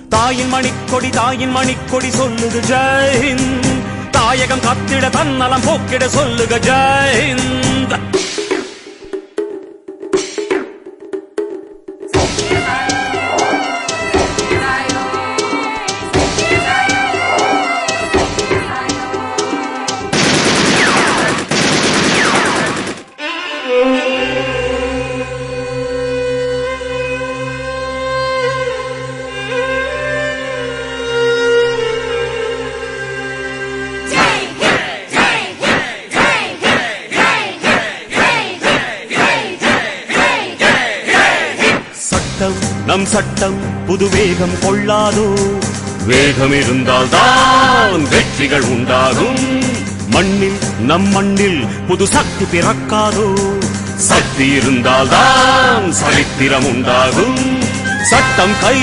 தாயின் மணிக்கொடி சொல்லுது ஜெயஹிந்த். தாயகம் கத்திட தன்னலம் போக்கிட சொல்லுக ஜெயஹிந்த். நம் சட்டம் புது வேகம் கொள்ளாதோ, வேகம் இருந்தால் தான் வெற்றிகள் உண்டாகும். நம் மண்ணில் புது சக்தி பிறக்காதோ, சக்தி இருந்தால் தான் சரித்திரம் உண்டாகும். சட்டம் கை